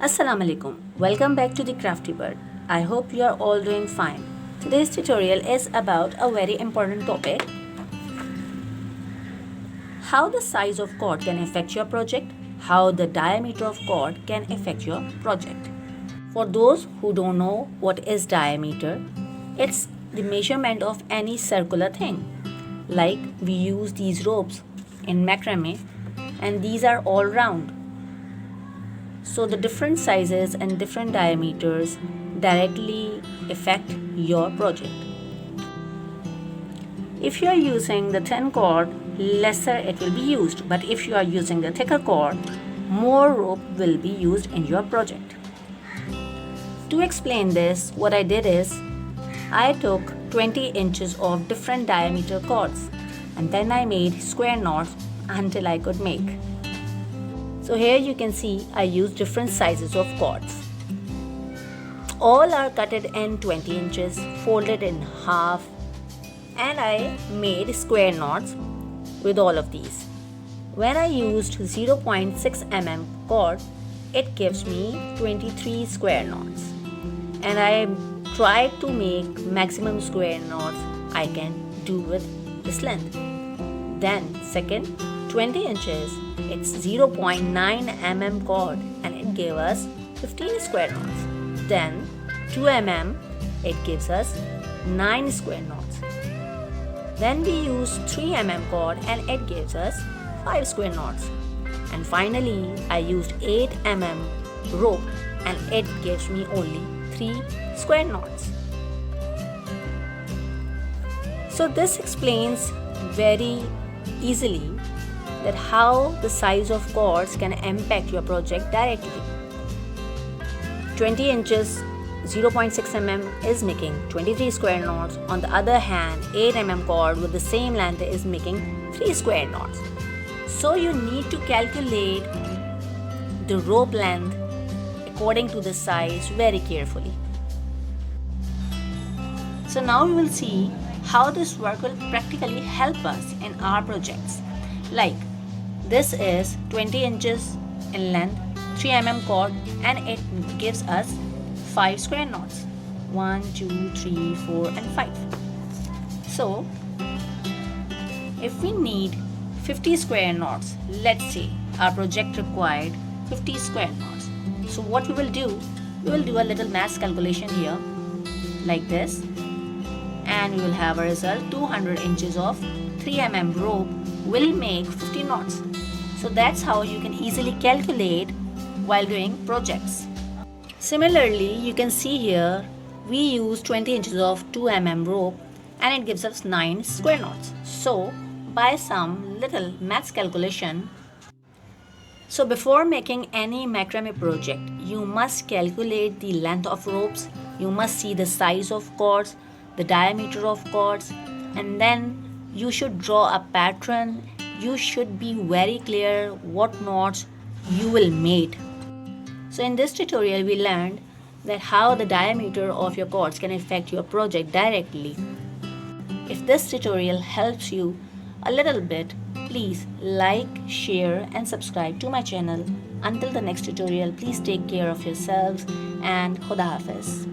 Assalamu alaikum. Welcome back to the Crafty Bird. I hope you are all doing fine. Today's tutorial is about a very important topic: how the size of cord can affect your project, how the diameter of cord can affect your project. For those who don't know what is diameter, it's the measurement of any circular thing. Like we use these ropes in macrame and these are all round. So the different sizes and different diameters directly affect your project. If you are using the thin cord, lesser it will be used, but if you are using the thicker cord, more rope will be used in your project. To explain this, what I did is I took 20 inches of different diameter cords and then I made square knots until I could make. So here you can see I used different sizes of cords. All are cutted in 20 inches, folded in half, and I made square knots with all of these. When I used 0.6 mm cord, it gives me 23 square knots. And I tried to make maximum square knots I can do with this length. Then second, 20 inches, it's 0.9 mm cord and it gave us 15 square knots. Then 2 mm, it gives us 9 square knots. Then we use 3 mm cord and it gives us 5 square knots. And finally, I used 8 mm rope and it gives me only 3 square knots. So this explains very easily that how the size of cords can impact your project directly. 20 inches 0.6 mm is making 23 square knots. On the other hand, 8 mm cord with the same length is making 3 square knots. So you need to calculate the rope length according to the size very carefully. So now we will see how this work will practically help us in our projects. Like this is 20 inches in length, 3 mm cord, and it gives us 5 square knots. 1, 2, 3, 4 and 5. So if we need 50 square knots, let's say our project required 50 square knots. So what we will do a little mass calculation here like this, and we will have a result. 200 inches of 3 mm rope will make 50 knots. So that's how you can easily calculate while doing projects. Similarly, you can see here we use 20 inches of 2 mm rope and it gives us 9 square knots. So by some little maths calculation, so before making any macrame project, you must calculate the length of ropes, you must see the size of cords, the diameter of cords, and then you should draw a pattern. You should be very clear what knots you will make. So in this tutorial we learned that how the diameter of your cords can affect your project directly. If this tutorial helps you a little bit, please like, share and subscribe to my channel. Until the next tutorial, please take care of yourselves and Khuda Hafiz.